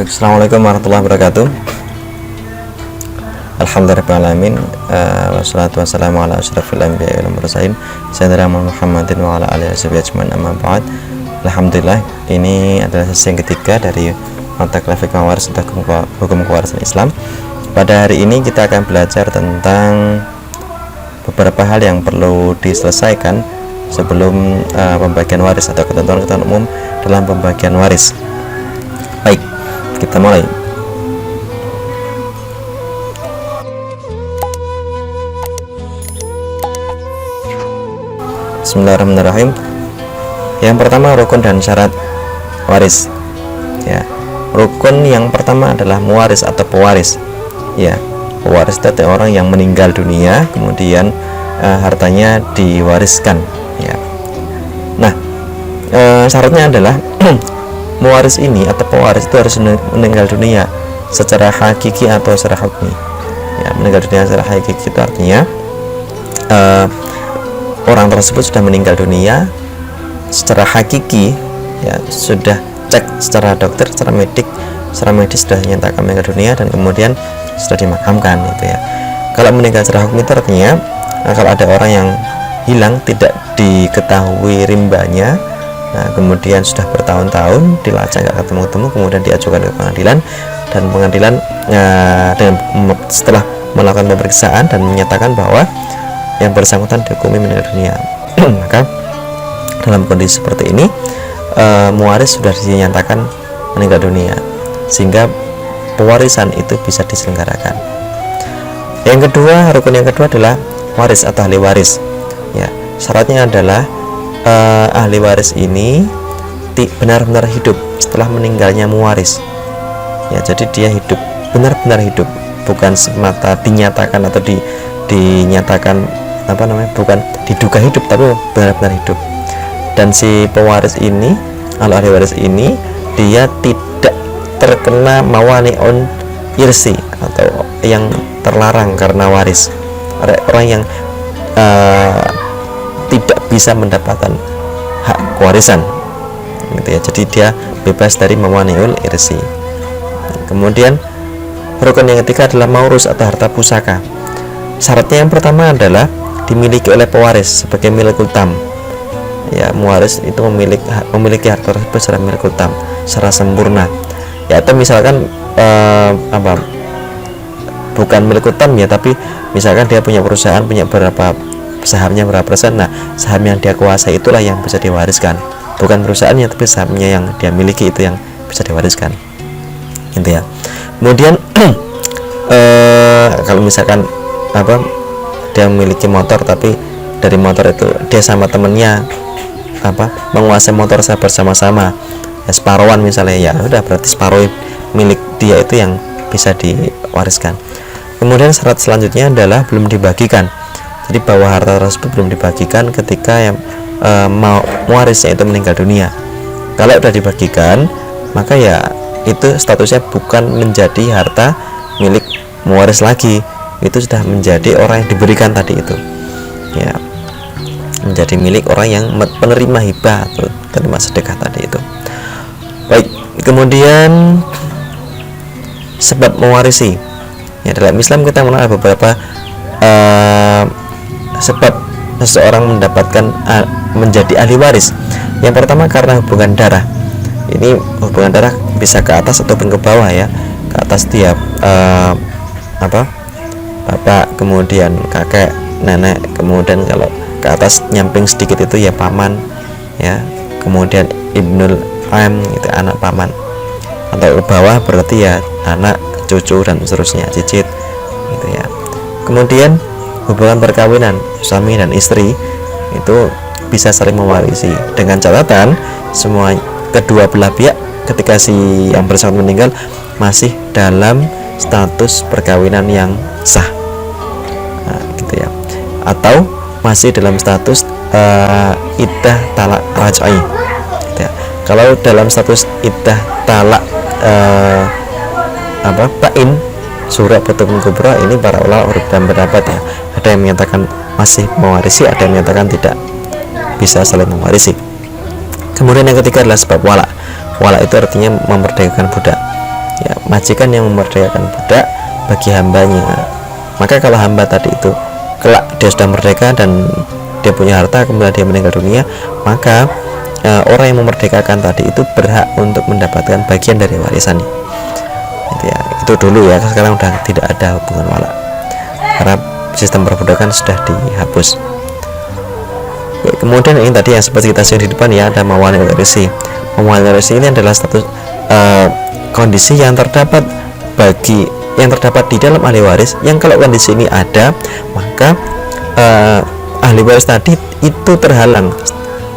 Assalamualaikum warahmatullahi wabarakatuh. Alhamdulillahirrahmanirrahim. Wassalatu wassalamu ala asyrafil anbiya'i wal mursalin sayyidina Muhammadin wa ala alihi washabihi ajmain, amma ba'd. Alhamdulillah, ini adalah sesi yang ketiga dari mata kuliah fikih waris atau hukum kewarisan Islam. Pada hari ini kita akan belajar tentang beberapa hal yang perlu diselesaikan sebelum pembagian waris atau ketentuan-ketentuan umum dalam pembagian waris. Baik, kita mulai. Bismillahirrahmanirrahim. Yang pertama, rukun dan syarat waris. Ya, rukun yang pertama adalah muwaris atau pewaris. Ya, pewaris itu adalah orang yang meninggal dunia, kemudian hartanya diwariskan. Ya. Nah, syaratnya adalah muwaris ini atau pewaris itu harus meninggal dunia secara hakiki atau secara hukmi. Ya, meninggal dunia secara hakiki itu artinya orang tersebut sudah meninggal dunia secara hakiki, ya, sudah cek secara dokter, secara medis sudah dinyatakan meninggal dunia dan kemudian sudah dimakamkan, gitu ya. Kalau meninggal secara hukmi itu artinya kalau ada orang yang hilang tidak diketahui rimbanya, nah kemudian sudah bertahun-tahun dilacak nggak ketemu-temu, kemudian diajukan ke pengadilan dan pengadilan setelah melakukan pemeriksaan dan menyatakan bahwa yang bersangkutan dihukumi meninggal dunia, maka dalam kondisi seperti ini muwaris sudah dinyatakan meninggal dunia sehingga pewarisan itu bisa diselenggarakan. Yang kedua, rukun yang kedua adalah waris atau ahli waris. Ya, syaratnya adalah ahli waris ini benar-benar hidup setelah meninggalnya muwaris. Ya, jadi dia hidup, benar-benar hidup, bukan semata dinyatakan atau dinyatakan bukan diduga hidup, tapi benar-benar hidup. Dan si pewaris ini, ahli waris ini, dia tidak terkena mawani'un irsi atau yang terlarang karena waris. Orang yang tidak bisa mendapatkan hak warisan, gitu ya. Jadi dia bebas dari mawani'ul irsi. Kemudian rukun yang ketiga adalah maurus atau harta pusaka. Syaratnya yang pertama adalah dimiliki oleh pewaris sebagai milik utam. Ya, muwaris itu memiliki harta tersebut secara milik utam, secara sempurna. Ya, atau misalkan bukan milik utam ya, tapi misalkan dia punya perusahaan, punya berapa sahamnya berapa persen, nah saham yang dia kuasai itulah yang bisa diwariskan, bukan perusahaannya tapi sahamnya yang dia miliki itu yang bisa diwariskan, gitu ya. Kemudian kalau misalkan dia memiliki motor, tapi dari motor itu dia sama temennya menguasai motor saya bersama-sama, ya, separuhan misalnya, ya udah berarti separuh milik dia itu yang bisa diwariskan. Kemudian syarat selanjutnya adalah belum dibagikan. Jadi bahwa harta tersebut belum dibagikan ketika yang muwarisnya itu meninggal dunia. Kalau sudah dibagikan, maka ya itu statusnya bukan menjadi harta milik muwaris lagi, itu sudah menjadi orang yang diberikan tadi itu, ya, menjadi milik orang yang penerima hibah atau penerima sedekah tadi itu. Baik, kemudian sebab mewarisi. Ya, dalam Islam kita mengenal beberapa sebab seseorang mendapatkan menjadi ahli waris. Yang pertama karena hubungan darah. Ini hubungan darah bisa ke atas ataupun ke bawah, ya. Ke atas dia bapak, kemudian kakek, nenek, kemudian kalau ke atas nyamping sedikit itu ya paman, ya. Kemudian ibnul am itu anak paman. Atau ke bawah berarti ya anak, cucu dan seterusnya, cicit, gitu ya. Kemudian hubungan perkawinan suami dan istri itu bisa saling mewarisi dengan catatan semua kedua belah pihak ketika si yang bersangkutan meninggal masih dalam status perkawinan yang sah, nah, gitu ya, atau masih dalam status iddah talak raj'i, gitu ya. Kalau dalam status iddah talak bain surah Batum Kubra, ini para ulama berbeda pendapat, ya. Ada yang menyatakan masih mewarisi, ada yang menyatakan tidak bisa saling mewarisi. Kemudian yang ketiga adalah sebab wala. Wala itu artinya memerdekakan budak. ya, majikan yang memerdekakan budak bagi hambanya. Maka kalau hamba tadi itu kelak dia sudah merdeka dan dia punya harta, kemudian dia meninggal dunia, maka orang yang memerdekakan tadi itu berhak untuk mendapatkan bagian dari warisannya. Itu ya, itu dulu ya, sekarang udah tidak ada hubungan wala karena sistem perbudakan sudah dihapus. Ya, kemudian ini tadi yang seperti kita lihat di depan ya, ada mawani warisi. Mawani warisi ini adalah status kondisi yang terdapat di dalam ahli waris, yang kalau kondisi ini ada, maka ahli waris tadi itu terhalang,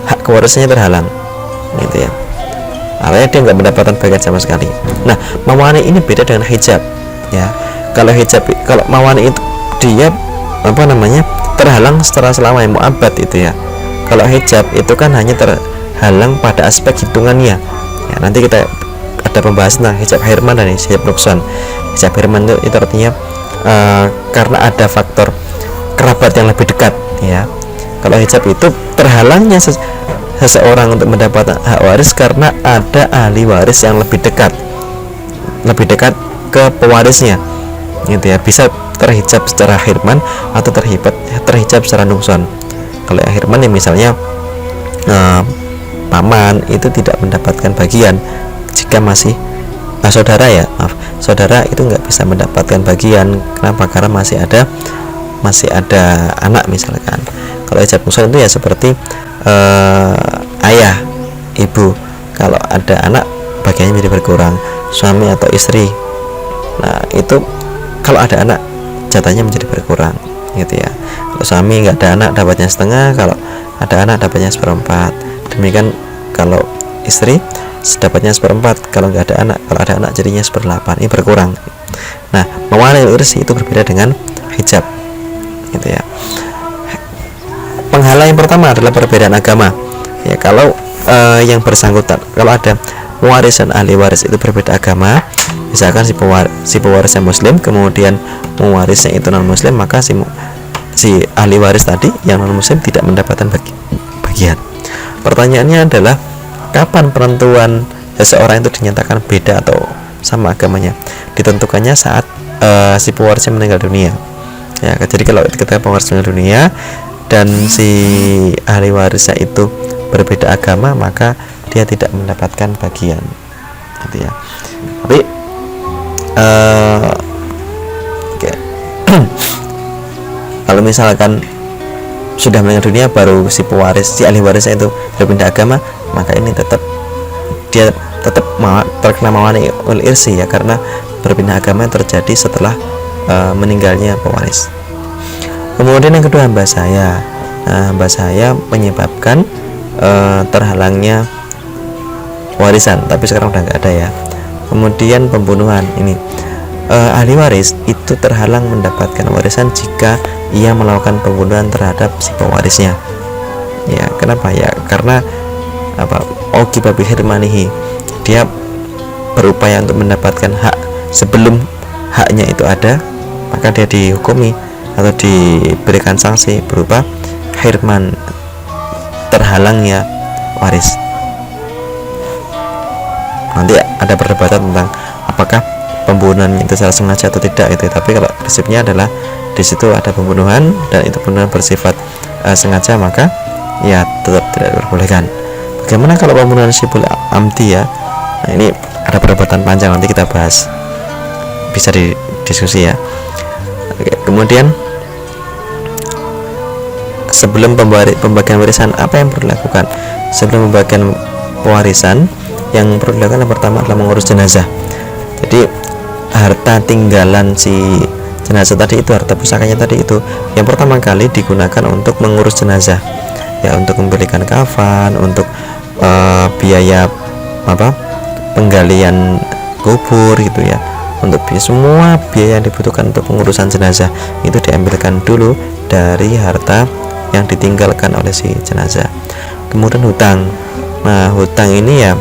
hak kewarisannya terhalang, gitu ya. Artinya dia nggak mendapatkan bagian sama sekali. Nah, mawani ini beda dengan hijab, ya. Kalau mawani itu dia terhalang secara selama yang mu'abbad itu ya. Kalau hijab itu kan hanya terhalang pada aspek hitungannya. Ya, nanti kita ada pembahasan tentang hijab hirman dan hijab nuksan. Hijab hirman itu artinya karena ada faktor kerabat yang lebih dekat, ya. Kalau hijab itu terhalangnya seseorang untuk mendapatkan hak waris karena ada ahli waris yang lebih dekat ke pewarisnya, gitu ya. Bisa terhijab secara hirman atau terhijab secara nuksan. Kalau yang hirman ya misalnya paman itu tidak mendapatkan bagian jika masih saudara itu nggak bisa mendapatkan bagian. Kenapa? Karena masih ada anak misalkan. Kalau hijab nuksan itu ya seperti ayah, ibu, kalau ada anak bagiannya menjadi berkurang, suami atau istri. Nah, itu kalau ada anak jatahnya menjadi berkurang, gitu ya. Kalau suami nggak ada anak dapatnya setengah, kalau ada anak dapatnya seperempat. Demikian kalau istri dapatnya seperempat, kalau nggak ada anak, kalau ada anak jadinya seperdelapan. Ini berkurang. Nah, mawani irsi itu berbeda dengan hijab, gitu ya. Penghalang yang pertama adalah perbedaan agama. Ya, kalau yang bersangkutan, kalau ada mewaris dan ahli waris itu berbeda agama, misalkan si pewarisnya muslim, kemudian mewarisnya itu non muslim, maka si ahli waris tadi yang non muslim tidak mendapatkan bagian. Pertanyaannya adalah kapan penentuan seseorang itu dinyatakan beda atau sama agamanya? Ditentukannya saat si pewarisnya meninggal dunia. Ya, jadi kalau kita pewaris meninggal dunia dan si ahli warisnya itu berbeda agama, maka dia tidak mendapatkan bagian, gitu ya. Tapi kalau misalkan sudah meninggal dunia baru si ahli warisnya itu berpindah agama, maka ini dia tetap terkena mawani ul irsi ya, karena berpindah agama terjadi setelah meninggalnya pewaris. Kemudian yang kedua, hamba sahaya. Hamba sahaya menyebabkan terhalangnya warisan, tapi sekarang udah nggak ada ya. Kemudian pembunuhan, ini ahli waris itu terhalang mendapatkan warisan jika ia melakukan pembunuhan terhadap si pewarisnya. Ya, kenapa ya? Karena ogiba bihirmanihi, dia berupaya untuk mendapatkan hak sebelum haknya itu ada, maka dia dihukumi atau diberikan sanksi berupa hirman, terhalangnya waris. Nanti ada perdebatan tentang apakah pembunuhan itu secara sengaja atau tidak itu, tapi kalau prinsipnya adalah di situ ada pembunuhan dan itu pembunuhan bersifat sengaja, maka ya tetap tidak diperbolehkan. Bagaimana kalau pembunuhan syibul amdi ya? Nah, ini ada perdebatan panjang, nanti kita bahas, bisa didiskusi ya. Oke, kemudian sebelum pembagian warisan, apa yang perlu dilakukan? Sebelum pembagian pewarisan, yang perlu dilakukan yang pertama adalah mengurus jenazah. Jadi harta tinggalan si jenazah tadi itu, harta pusakanya tadi itu, yang pertama kali digunakan untuk mengurus jenazah, ya, untuk membelikan kafan, untuk biaya penggalian kubur gitu ya, untuk semua biaya yang dibutuhkan untuk pengurusan jenazah itu diambilkan dulu dari harta yang ditinggalkan oleh si jenazah. Kemudian hutang. Nah, hutang ini ya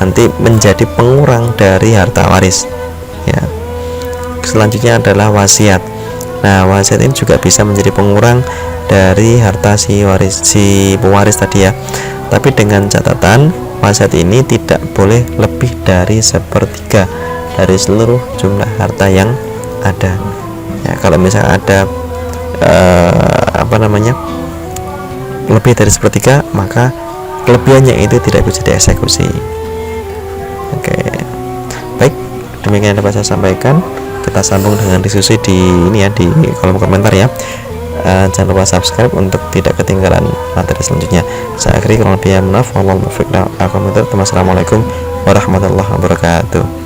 nanti menjadi pengurang dari harta waris ya. Selanjutnya adalah wasiat. Nah, wasiat ini juga bisa menjadi pengurang dari harta si pewaris tadi ya, tapi dengan catatan wasiat ini tidak boleh lebih dari 1/3 dari seluruh jumlah harta yang ada. Ya, kalau misalnya ada lebih dari sepertiga, maka kelebihannya itu tidak bisa dieksekusi. Oke, baik, demikian yang dapat saya sampaikan. Kita sambung dengan diskusi di kolom komentar ya. Jangan lupa subscribe untuk tidak ketinggalan materi selanjutnya. Saya akhiri, kurang lebihnya maaf. Wassalamualaikum warahmatullahi wabarakatuh.